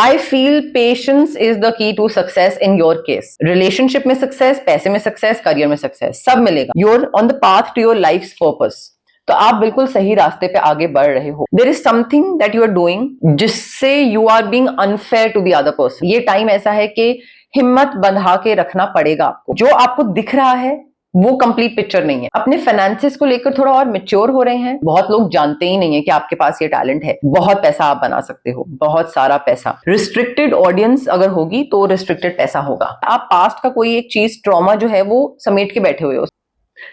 I feel patience is the key to success in your case. Relationship में success, पैसे में success, career में success, सब मिलेगा। You're on the path to your life purpose. तो आप बिल्कुल सही रास्ते पे आगे बढ़ रहे हो। There is something that you are doing जिससे you are being unfair to the other person. ये टाइम ऐसा है कि हिम्मत बंधा के रखना पड़ेगा आपको। जो आपको दिख रहा है वो कंप्लीट पिक्चर नहीं है। अपने फाइनेंसेस को लेकर थोड़ा और मैच्योर हो रहे हैं। बहुत लोग जानते ही नहीं है कि आपके पास ये टैलेंट है। बहुत पैसा आप बना सकते हो, बहुत सारा पैसा। रिस्ट्रिक्टेड ऑडियंस अगर होगी तो रिस्ट्रिक्टेड पैसा होगा। आप पास्ट का कोई एक चीज, ट्रॉमा जो है वो समेट के बैठे हुए हो।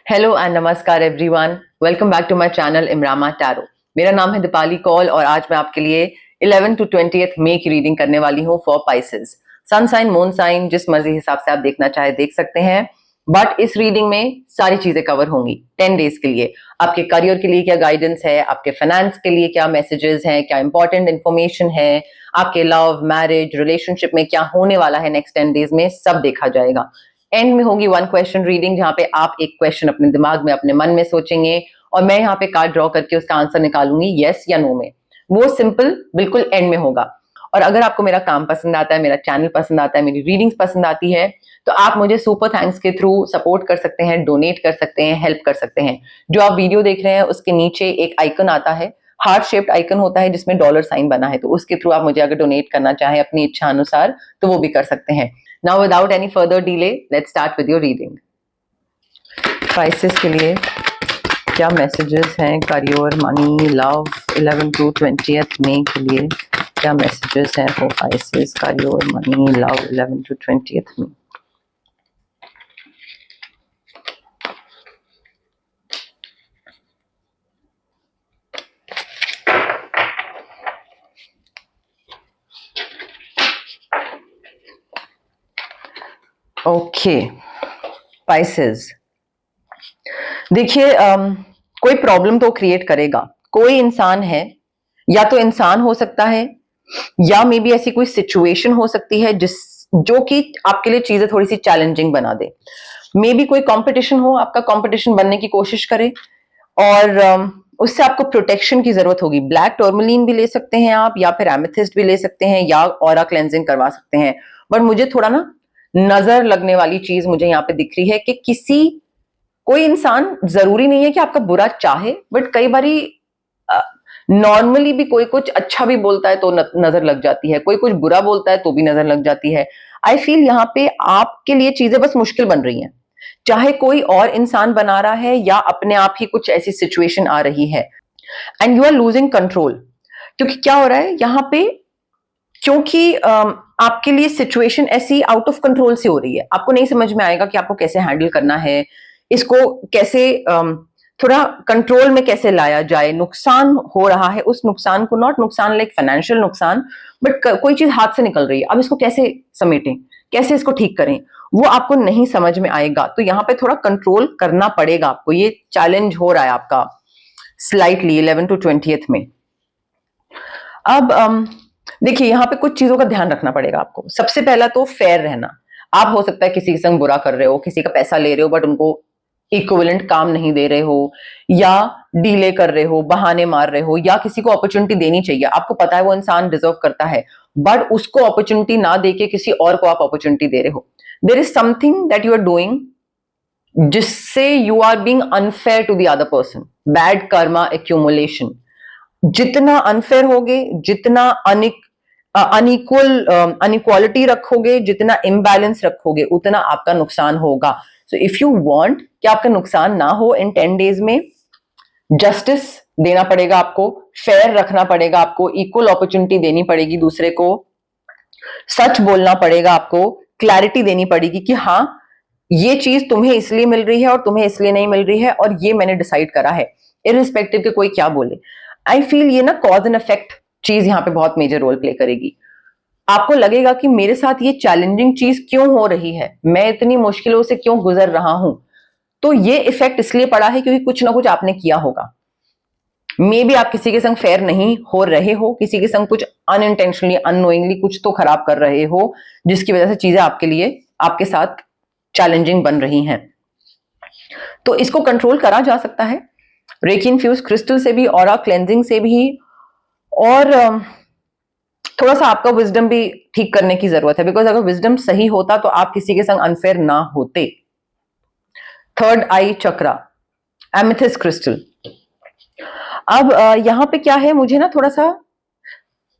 हेलो एंड नमस्कार everyone, welcome back to my channel इमरामा टैरो। मेरा नाम है दीपाली कौल और आज मैं आपके लिए 11 to 20 मई की रीडिंग करने वाली हूँ for Pisces. Sun sign, moon sign, जिस मर्जी हिसाब से आप देखना चाहे देख सकते हैं। बट इस रीडिंग में सारी चीजें कवर होंगी 10 डेज के लिए। आपके करियर के लिए क्या गाइडेंस है, आपके फाइनेंस के लिए क्या मैसेजेस हैं, क्या इंपॉर्टेंट इंफॉर्मेशन है, आपके लव, मैरिज, रिलेशनशिप में क्या होने वाला है नेक्स्ट 10 डेज में, सब देखा जाएगा। एंड में होगी 1 क्वेश्चन रीडिंग, जहां पे आप एक क्वेश्चन अपने दिमाग में, अपने मन में सोचेंगे और मैं यहाँ पे कार्ड ड्रॉ करके उसका आंसर निकालूंगी यस या नो में। वो सिंपल बिल्कुल एंड में होगा। और अगर आपको मेरा काम पसंद आता है, मेरा चैनल पसंद आता है, मेरी रीडिंग्स पसंद आती है, तो आप मुझे सुपर थैंक्स के थ्रू सपोर्ट कर सकते हैं, डोनेट कर सकते हैं, हेल्प कर सकते हैं। जो आप वीडियो देख रहे हैं उसके नीचे एक आइकन आता है, हार्ट शेप्ड आइकन होता है जिसमें डॉलर साइन बना है, तो उसके थ्रू आप मुझे अगर डोनेट करना चाहें अपनी इच्छा अनुसार तो वो भी कर सकते हैं। Now without any further delay let's start with your reading. Pisces के लिए क्या मैसेजेस हैं, करियर, मनी, लव, 11 to 20 मई के लिए क्या मैसेजेस हैं for Pisces, career, money, love, 11 to 20 मई। ओके पाइसेस, देखिए कोई प्रॉब्लम तो क्रिएट करेगा। कोई इंसान है, या तो इंसान हो सकता है या मे बी ऐसी कोई सिचुएशन हो सकती है जो कि आपके लिए चीजें थोड़ी सी चैलेंजिंग बना दे। मे बी कोई कंपटीशन हो, आपका कंपटीशन बनने की कोशिश करे और उससे आपको प्रोटेक्शन की जरूरत होगी। ब्लैक टर्मलिन भी ले सकते हैं आप, या फिर एमेथिस्ट भी ले सकते हैं, या ऑरा क्लेंजिंग करवा सकते हैं। बट मुझे थोड़ा ना नजर लगने वाली चीज मुझे यहाँ पे दिख रही है कि कोई इंसान, जरूरी नहीं है कि आपका बुरा चाहे, बट कई बारी नॉर्मली भी कोई कुछ अच्छा भी बोलता है तो नजर लग जाती है, कोई कुछ बुरा बोलता है तो भी नजर लग जाती है। आई फील यहाँ पे आपके लिए चीजें बस मुश्किल बन रही हैं, चाहे कोई और इंसान बना रहा है या अपने आप ही कुछ ऐसी सिचुएशन आ रही है and you are losing control. क्योंकि क्या हो रहा है यहाँ पे, क्योंकि आपके लिए सिचुएशन ऐसी आउट ऑफ कंट्रोल से हो रही है, आपको नहीं समझ में आएगा कि आपको कैसे हैंडल करना है, इसको कैसे थोड़ा कंट्रोल में कैसे लाया जाए। नुकसान हो रहा है, उस नुकसान को, नॉट नुकसान लाइक फाइनेंशियल नुकसान, बट कोई चीज हाथ से निकल रही है, अब इसको कैसे समेटें, कैसे इसको ठीक करें, वो आपको नहीं समझ में आएगा। तो यहाँ पे थोड़ा कंट्रोल करना पड़ेगा आपको, ये चैलेंज हो रहा है आपका स्लाइटली 11 to 20 में। अब देखिए यहाँ पे कुछ चीजों का ध्यान रखना पड़ेगा आपको। सबसे पहला तो फेयर रहना। आप हो सकता है किसी के संग बुरा कर रहे हो, किसी का पैसा ले रहे हो बट उनको इक्विवेलेंट काम नहीं दे रहे हो, या डीले कर रहे हो, बहाने मार रहे हो, या किसी को अपॉर्चुनिटी देनी चाहिए, आपको पता है वो इंसान डिजर्व करता है बट उसको अपॉर्चुनिटी ना देके किसी और को आप अपॉर्चुनिटी दे रहे हो। There is something that you are doing जिससे you are being unfair to the other person. Bad karma accumulation. जितना अनफेयर होगे, जितना अनइक्वालिटी रखोगे, जितना इम्बैलेंस रखोगे, उतना आपका नुकसान होगा। सो इफ यू वांट कि आपका नुकसान ना हो इन 10 डेज में, जस्टिस देना पड़ेगा आपको, फेयर रखना पड़ेगा आपको, इक्वल अपॉर्चुनिटी देनी पड़ेगी दूसरे को, सच बोलना पड़ेगा आपको, क्लैरिटी देनी पड़ेगी कि हाँ ये चीज तुम्हें इसलिए मिल रही है और तुम्हें इसलिए नहीं मिल रही है और ये मैंने डिसाइड करा है, इररिस्पेक्टिव के कोई क्या बोले। आई फील ये ना कॉज एंड इफेक्ट चीज यहाँ पे बहुत मेजर रोल प्ले करेगी। आपको लगेगा कि मेरे साथ ये चैलेंजिंग चीज क्यों हो रही है, मैं इतनी मुश्किलों से क्यों गुजर रहा हूं, तो ये इफेक्ट इसलिए पड़ा है क्योंकि कुछ ना कुछ आपने किया होगा। मे बी आप किसी के संग फेयर नहीं हो रहे हो, किसी के संग कुछ अनइंटेंशनली, अननोइंगली कुछ तो खराब कर रहे हो, जिसकी वजह से चीजें आपके लिए, आपके साथ चैलेंजिंग बन रही हैं। तो इसको कंट्रोल करा जा सकता है रेकी इन्फ्यूज क्रिस्टल से भी, ऑरा क्लेंजिंग से भी, और थोड़ा सा आपका विजडम भी ठीक करने की जरूरत है, बिकॉज अगर विजडम सही होता तो आप किसी के संग अनफेयर ना होते। थर्ड आई चक्रा, एमेथिस्ट क्रिस्टल। अब यहां पे क्या है, मुझे ना थोड़ा सा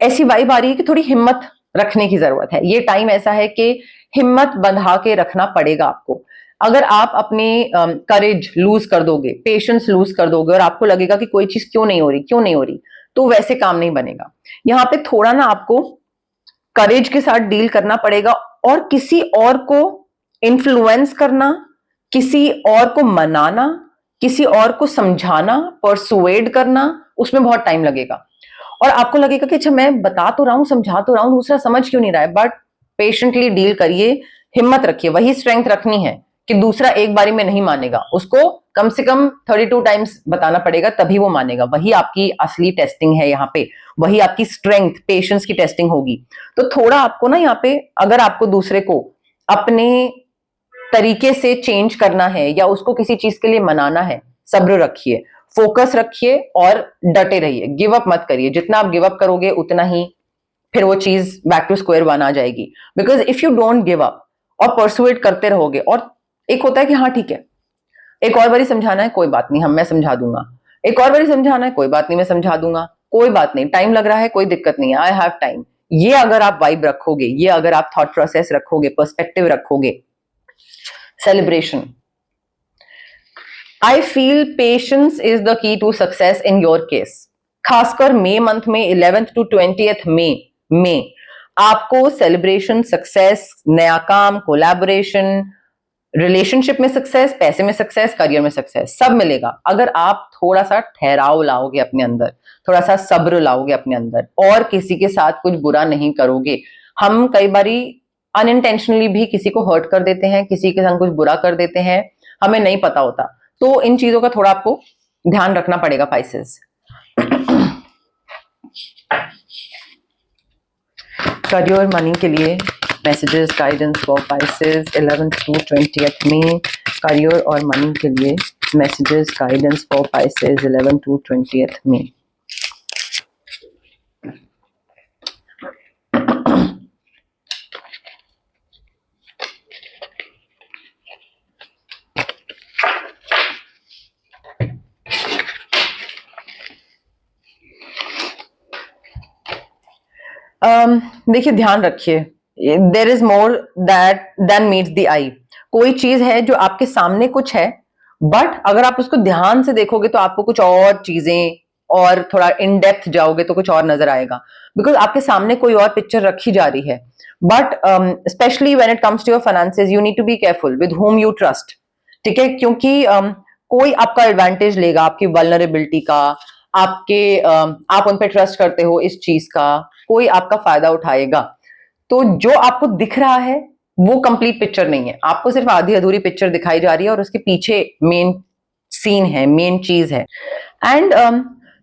ऐसी वाइब आ रही है कि थोड़ी हिम्मत रखने की जरूरत है। ये टाइम ऐसा है कि हिम्मत बंधा के रखना पड़ेगा आपको। अगर आप अपनी करेज लूज कर दोगे, पेशेंस लूज कर दोगे और आपको लगेगा कि कोई चीज क्यों नहीं हो रही, क्यों नहीं हो रही, तो वैसे काम नहीं बनेगा। यहाँ पे थोड़ा ना आपको करेज के साथ डील करना पड़ेगा, और किसी और को इन्फ्लुएंस करना, किसी और को मनाना, किसी और को समझाना, परसुएड करना, उसमें बहुत टाइम लगेगा। और आपको लगेगा कि अच्छा मैं बता तो रहा हूं, समझा तो रहा हूं, दूसरा समझ क्यों नहीं रहा है। बट पेशेंटली डील करिए, हिम्मत रखिए, वही स्ट्रेंथ रखनी है कि दूसरा एक बारी में नहीं मानेगा, उसको कम से कम 32 टाइम्स बताना पड़ेगा, तभी वो मानेगा। वही आपकी असली टेस्टिंग है यहाँ पे, वही आपकी स्ट्रेंथ, पेशेंस की टेस्टिंग होगी। तो थोड़ा आपको ना यहाँ पे, अगर आपको दूसरे को अपने तरीके से चेंज करना है या उसको किसी चीज के लिए मनाना है, सब्र रखिए, फोकस रखिए और डटे रहिए, गिव अप मत करिए। जितना आप गिव अप करोगे उतना ही फिर वो चीज बैक टू स्क्वायर वन आ जाएगी। Because if you don't give up और परसुएट करते रहोगे, और एक होता है कि हाँ ठीक है, एक और बारी समझाना है, कोई बात नहीं, हम मैं समझा दूंगा, एक और बारी समझाना है, कोई बात नहीं, मैं समझा दूंगा, कोई बात नहीं, टाइम लग रहा है, कोई दिक्कत नहीं है, आई हैव टाइम। ये अगर आप वाइब रखोगे, ये अगर आप थॉट प्रोसेस रखोगे, पर्सपेक्टिव रखोगे, celebration. I feel patience is the key to success in your case. खासकर मई मंथ में 11th to 20th मई में आपको सेलिब्रेशन, सक्सेस, नया काम, कोलैबोरेशन, रिलेशनशिप में सक्सेस, पैसे में सक्सेस, करियर में सक्सेस, सब मिलेगा अगर आप थोड़ा सा ठहराव लाओगे अपने अंदर, थोड़ा सा सब्र लाओगे अपने अंदर, और किसी के साथ कुछ बुरा नहीं करोगे। हम कई बारी अनइंटेंशनली भी किसी को हर्ट कर देते हैं, किसी के संग कुछ बुरा कर देते हैं, हमें नहीं पता होता। तो इन चीजों का थोड़ा आपको ध्यान रखना पड़ेगा पाइसेस। करियर मनी के लिए messages, guidance for Pisces 11th to 20th में। करियर और मनी के लिए messages, guidance for Pisces 11th to 20th में। देखिए, ध्यान रखिए, there is more that than meets the eye. कोई चीज है जो आपके सामने कुछ है, बट अगर आप उसको ध्यान से देखोगे तो आपको कुछ और चीजें, और थोड़ा इन डेप्थ जाओगे तो कुछ और नजर आएगा। बिकॉज आपके सामने कोई और पिक्चर रखी जा रही है। But specially when it comes to your finances, you need to be careful with whom you trust. ठीक है, क्योंकि कोई आपका एडवांटेज लेगा आपकी वल्नरेबिलिटी का, आप उन पे ट्रस्ट करते हो इस चीज का, कोई आपका फायदा उठाएगा। तो जो आपको दिख रहा है वो कंप्लीट पिक्चर नहीं है, आपको सिर्फ आधी अधूरी पिक्चर दिखाई जा रही है, और उसके पीछे मेन सीन है, मेन चीज है। एंड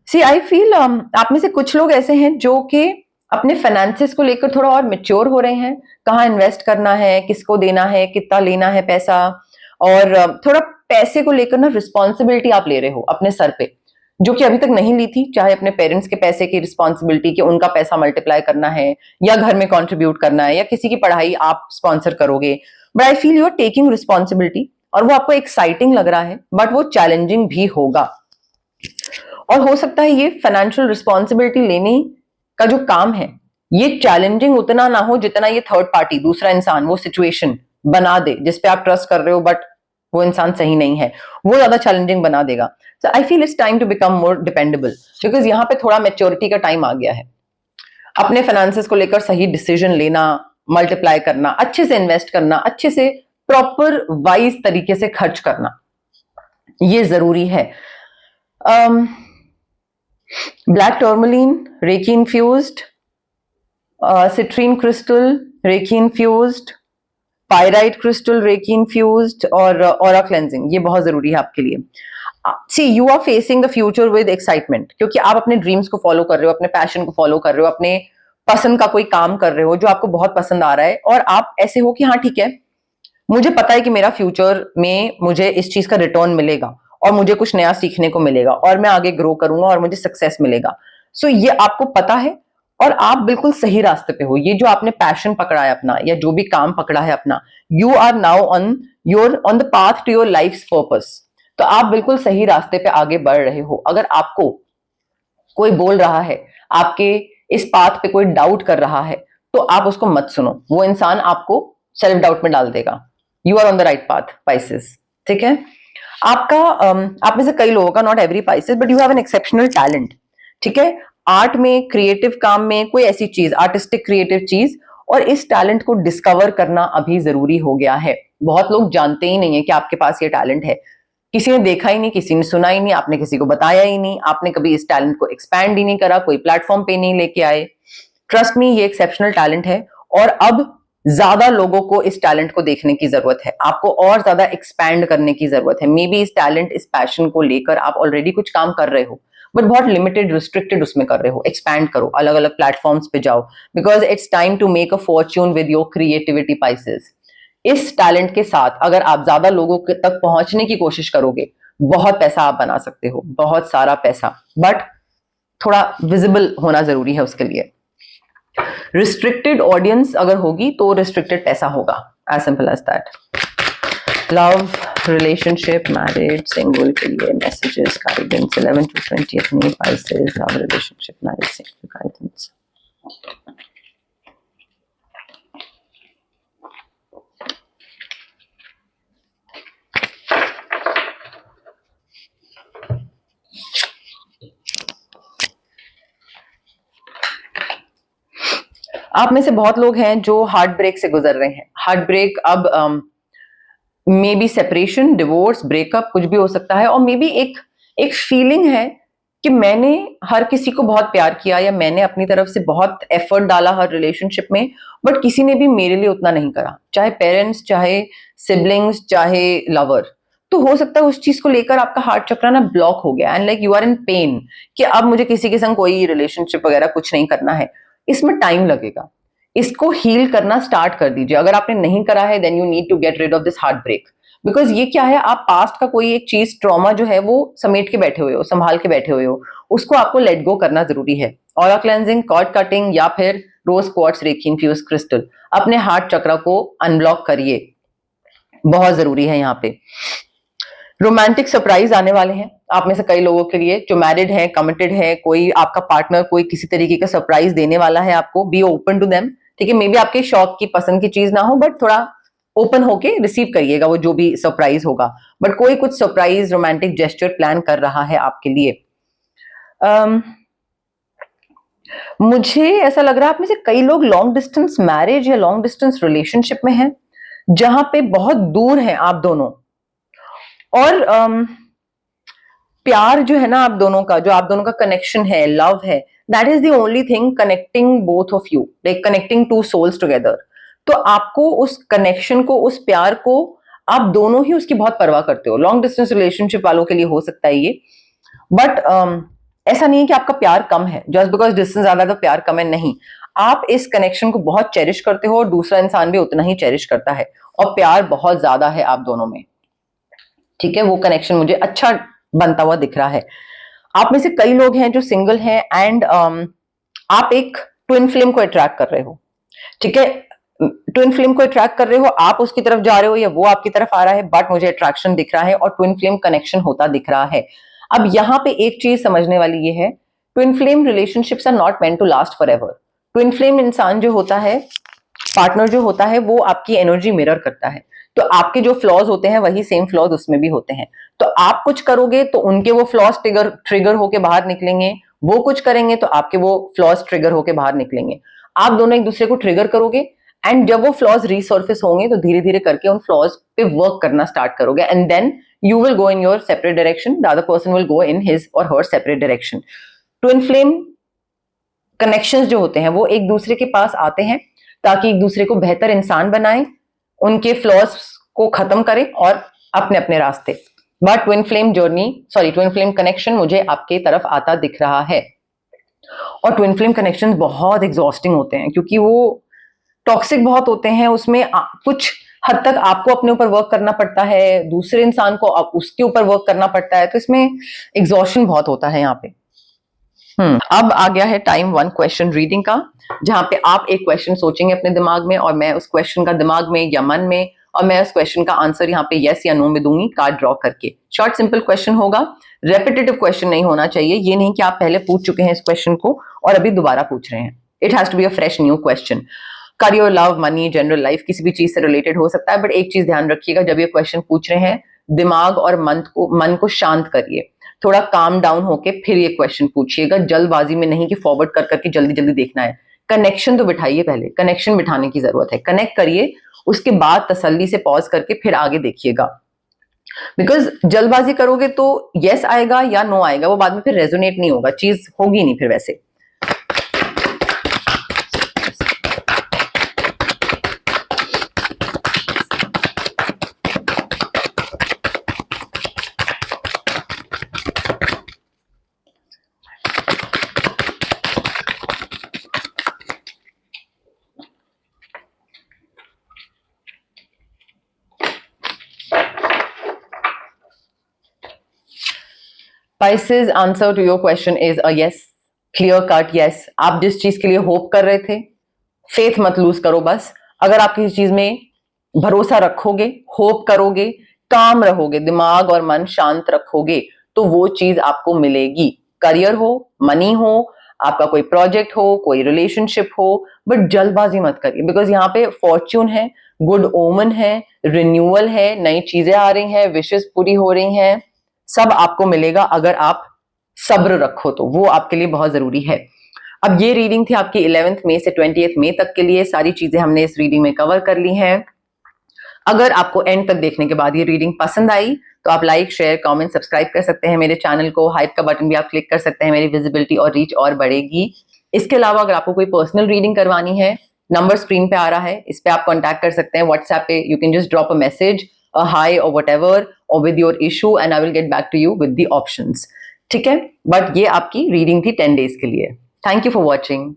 सी आई फील आप में से कुछ लोग ऐसे हैं जो कि अपने फाइनेंसेस को लेकर थोड़ा और मेच्योर हो रहे हैं, कहाँ इन्वेस्ट करना है, किसको देना है, कितना लेना है पैसा, और थोड़ा पैसे को लेकर ना रिस्पॉन्सिबिलिटी आप ले रहे हो अपने सर पे, जो कि अभी तक नहीं ली थी। चाहे अपने पेरेंट्स के पैसे की रिस्पॉन्सिबिलिटी, कि उनका पैसा मल्टीप्लाई करना है, या घर में कंट्रीब्यूट करना है, या किसी की पढ़ाई आप स्पॉन्सर करोगे। But I feel you are taking responsibility, और वो आपको एक्साइटिंग लग रहा है, बट वो चैलेंजिंग भी होगा। और हो सकता है ये फाइनेंशियल रिस्पॉन्सिबिलिटी लेने का जो काम है, ये चैलेंजिंग उतना ना हो जितना ये थर्ड पार्टी, दूसरा इंसान, वो सिचुएशन बना दे जिसपे आप ट्रस्ट कर रहे हो, बट वो इंसान सही नहीं है, वो ज्यादा चैलेंजिंग बना देगा। So I feel it's time to become more dependable, because यहाँ पे थोड़ा मेच्योरिटी का टाइम आ गया है। अपने फाइनेंसेस को लेकर सही डिसीजन लेना, मल्टीप्लाई करना, अच्छे से इन्वेस्ट करना, अच्छे से प्रॉपर वाइज तरीके से खर्च करना, ये जरूरी है। Black tourmaline reiki infused, citrine crystal reiki infused, pyrite crystal reiki infused, और ऑरा क्लेंजिंग, ये बहुत जरूरी है आपके लिए। See you are facing the future with excitement, क्योंकि आप अपने ड्रीम्स को फॉलो कर रहे हो, अपने पैशन को फॉलो कर रहे हो, अपने पसंद का कोई काम कर रहे हो जो आपको बहुत पसंद आ रहा है, और आप ऐसे हो कि हाँ ठीक है, मुझे पता है कि मेरा फ्यूचर में मुझे इस चीज का रिटर्न मिलेगा, और मुझे कुछ नया सीखने को मिलेगा, और मैं आगे ग्रो करूंगा, और मुझे सक्सेस मिलेगा। सो ये आपको पता है, और आप बिल्कुल सही रास्ते पे हो। ये जो आपने पैशन पकड़ा है अपना, या जो भी काम पकड़ा है अपना, you are now on the path to your life purpose. तो आप बिल्कुल सही रास्ते पे आगे बढ़ रहे हो। अगर आपको कोई बोल रहा है, आपके इस पाथ पे कोई डाउट कर रहा है, तो आप उसको मत सुनो। वो इंसान आपको सेल्फ डाउट में डाल देगा। You are on the right path, Pisces. ठीक है। आपका आप में से कई लोगों का, not every Pisces, but you have an exceptional talent. ठीक है। आर्ट में, क्रिएटिव काम में, कोई ऐसी चीज, आर्टिस्टिक क्रिएटिव चीज, और इस टैलेंट को डिस्कवर करना अभी जरूरी हो गया है। बहुत लोग जानते ही नहीं है कि आपके पास ये टैलेंट है। किसी ने देखा ही नहीं, किसी ने सुना ही नहीं, आपने किसी को बताया ही नहीं, आपने कभी इस टैलेंट को एक्सपैंड ही नहीं करा, कोई प्लेटफॉर्म पे नहीं लेके आए। ट्रस्ट मी, ये एक्सेप्शनल टैलेंट है, और अब ज्यादा लोगों को इस टैलेंट को देखने की जरूरत है। आपको और ज्यादा एक्सपैंड करने की जरूरत है। मे बी इस टैलेंट, इस पैशन को लेकर आप ऑलरेडी कुछ काम कर रहे हो, बट बहुत लिमिटेड, रिस्ट्रिक्टेड उसमें कर रहे हो। एक्सपैंड करो, अलग अलग प्लेटफॉर्म्स पे जाओ, because it's time to make a fortune with your creativity, Pisces. इस टैलेंट के साथ अगर आप ज्यादा लोगों तक पहुंचने की कोशिश करोगे, बहुत पैसा आप बना सकते हो, बहुत सारा पैसा, बट थोड़ा विजिबल होना जरूरी है उसके लिए। रिस्ट्रिक्टेड ऑडियंस अगर होगी तो रिस्ट्रिक्टेड पैसा होगा, as simple as that. Love, relationship, marriage, single के लिए मैसेजेस, गाइडेंस 11 to 20th में, Pisces, love, relationship, marriage, single, guidance. आप में से बहुत लोग हैं जो हार्ट ब्रेक से गुजर रहे हैं। हार्ट ब्रेक, अब may be separation, divorce, breakup, कुछ भी हो सकता है। और मे बी एक फीलिंग है कि मैंने हर किसी को बहुत प्यार किया, या मैंने अपनी तरफ से बहुत एफर्ट डाला हर रिलेशनशिप में, बट किसी ने भी मेरे लिए उतना नहीं करा, चाहे पेरेंट्स, चाहे सिबलिंग्स, चाहे लवर। तो हो सकता है उस चीज को लेकर आपका हार्ट चक्र ना ब्लॉक हो गया, and like you are in pain कि अब मुझे किसी के संग कोई रिलेशनशिप वगैरह कुछ नहीं करना है। इसमें टाइम लगेगा। इसको हील करना स्टार्ट कर दीजिए। अगर आपने नहीं करा है, then you need to get rid of this heartbreak. Because ये क्या है, आप पास्ट का कोई एक चीज, ट्रॉमा जो है वो समेट के बैठे हुए हो, संभाल के बैठे हुए हो, उसको आपको लेट गो करना जरूरी है। ऑरा क्लेंजिंग, कॉर्ड कटिंग, या फिर रोज क्वार्ट्ज रेकी इन्फ्यूज्ड क्रिस्टल, अपने हार्ट चक्र को अनब्लॉक करिए, बहुत जरूरी है यहाँ पे। रोमांटिक सरप्राइज आने वाले हैं आप में से कई लोगों के लिए, जो मैरिड है, कमिटेड है, कोई आपका पार्टनर कोई किसी तरीके का सरप्राइज देने वाला है आपको। Be open to them. ठीक है। मे बी आपके शौक की, पसंद की चीज ना हो, बट थोड़ा ओपन होके रिसीव करिएगा वो जो भी सरप्राइज होगा। बट कोई कुछ सरप्राइज रोमांटिक जेस्चर प्लान कर रहा है आपके लिए। मुझे ऐसा लग रहा है आप में से कई लोग लॉन्ग डिस्टेंस मैरिज या लॉन्ग डिस्टेंस रिलेशनशिप में हैं, जहां पे बहुत दूर हैं आप दोनों, और प्यार जो है ना आप दोनों का, जो आप दोनों का कनेक्शन है, लव है, that is the only thing connecting both of you, like connecting two souls together. तो आपको उस कनेक्शन को, उस प्यार को, आप दोनों ही उसकी बहुत परवाह करते हो। लॉन्ग डिस्टेंस रिलेशनशिप वालों के लिए हो सकता है ये, बट ऐसा नहीं है कि आपका प्यार कम है, जस्ट बिकॉज डिस्टेंस ज्यादा तो प्यार कम है, नहीं। आप इस कनेक्शन को बहुत चेरिश करते हो, और दूसरा इंसान भी उतना ही चेरिश करता है, और प्यार बहुत ज्यादा है आप दोनों में। ठीक है। वो कनेक्शन मुझे अच्छा बनता हुआ दिख रहा है। आप में से कई लोग हैं जो सिंगल हैं, एंड आप एक ट्विन फ्लेम को अट्रैक्ट कर रहे हो। ठीक है। ट्विन फ्लेम को अट्रैक्ट कर रहे हो, आप उसकी तरफ जा रहे हो या वो आपकी तरफ आ रहा है, बट मुझे अट्रैक्शन दिख रहा है और ट्विन फ्लेम कनेक्शन होता दिख रहा है। अब यहां पे एक चीज समझने वाली ये है, twin flame relationships are not meant to last forever. Twin flame इंसान जो होता है, पार्टनर जो होता है, वो आपकी एनर्जी मिरर करता है। तो आपके जो फ्लॉज होते हैं वही सेम फ्लॉज उसमें भी होते हैं। तो आप कुछ करोगे तो उनके वो फ्लॉज ट्रिगर होके बाहर निकलेंगे, वो कुछ करेंगे तो आपके वो फ्लॉज ट्रिगर होके बाहर निकलेंगे। आप दोनों एक दूसरे को ट्रिगर करोगे, एंड जब वो फ्लॉज रिसर्फेस होंगे तो धीरे धीरे करके उन फ्लॉज पे वर्क करना स्टार्ट करोगे, and then you will go in your separate direction, the other person will go in his or her separate direction. Twin flame connections जो होते हैं वो एक दूसरे के पास आते हैं ताकि एक दूसरे को बेहतर इंसान बनाएं, उनके फ्लॉज को खत्म करें और अपने अपने रास्ते। But twin flame twin flame connection मुझे आपके तरफ आता दिख रहा है। और ट्विन फ्लेम कनेक्शन बहुत एग्जॉस्टिंग होते हैं, क्योंकि वो टॉक्सिक बहुत होते हैं। उसमें कुछ हद तक आपको अपने ऊपर वर्क करना पड़ता है, दूसरे इंसान को उसके ऊपर वर्क करना पड़ता है, तो इसमें एग्जॉशन बहुत होता है यहाँ पे। अब आ गया है टाइम 1 क्वेश्चन रीडिंग का, जहां पे आप एक क्वेश्चन सोचेंगे अपने दिमाग में और मैं उस क्वेश्चन का दिमाग में या मन में, और मैं उस क्वेश्चन का आंसर यहाँ पे यस या नो में दूंगी कार्ड ड्रॉ करके। शॉर्ट सिंपल क्वेश्चन होगा, रेपिटेटिव क्वेश्चन नहीं होना चाहिए। ये नहीं कि आप पहले पूछ चुके हैं इस क्वेश्चन को और अभी दोबारा पूछ रहे हैं। It has to be a fresh new question. Career, love, money, general life, किसी भी चीज से रिलेटेड हो सकता है। बट एक चीज ध्यान रखिएगा, जब ये क्वेश्चन पूछ रहे हैं दिमाग और मन को शांत करिए, थोड़ा काम डाउन होके फिर ये क्वेश्चन पूछिएगा। जल्दबाजी में नहीं कि फॉरवर्ड कर करके जल्दी जल्दी देखना है। कनेक्शन तो बिठाइए, पहले कनेक्शन बिठाने की जरूरत है। कनेक्ट करिए, उसके बाद तसल्ली से पॉज करके फिर आगे देखिएगा। बिकॉज जल्दबाजी करोगे तो यस आएगा या नो आएगा, वो बाद में फिर रेजोनेट नहीं होगा, चीज होगी नहीं फिर वैसे। Pisces, answer to your question is a yes, clear cut yes। आप जिस चीज के लिए होप कर रहे थे, फेथ मत लूज करो बस। अगर आप किसी चीज में भरोसा रखोगे, होप करोगे, काम रहोगे, दिमाग और मन शांत रखोगे, तो वो चीज आपको मिलेगी। करियर हो, मनी हो, आपका कोई प्रोजेक्ट हो, कोई रिलेशनशिप हो, बट जल्दबाजी मत करिए। बिकॉज यहाँ पे फॉर्च्यून है, गुड ओमन है, रिन्यूअल है, नई चीजें आ रही हैं, विशेष पूरी हो रही हैं, सब आपको मिलेगा अगर आप सब्र रखो तो। वो आपके लिए बहुत जरूरी है। अब ये रीडिंग थी आपकी 11 मई से 20 मई तक के लिए। सारी चीजें हमने इस रीडिंग में कवर कर ली हैं। अगर आपको एंड तक देखने के बाद ये रीडिंग पसंद आई तो आप लाइक, शेयर, कमेंट, सब्सक्राइब कर सकते हैं मेरे चैनल को। हाइप का बटन भी आप क्लिक कर सकते हैं, मेरी विजिबिलिटी और रीच और बढ़ेगी। इसके अलावा अगर आपको कोई पर्सनल रीडिंग करवानी है, नंबर स्क्रीन पे आ रहा है, इस पे आप कॉन्टैक्ट कर सकते हैं। व्हाट्सएप पे you can just drop a message, a hi or whatever, or with your issue, and I will get back to you with the options। ठीक है, बट ये आपकी रीडिंग थी 10 डेज के लिए। Thank you for watching.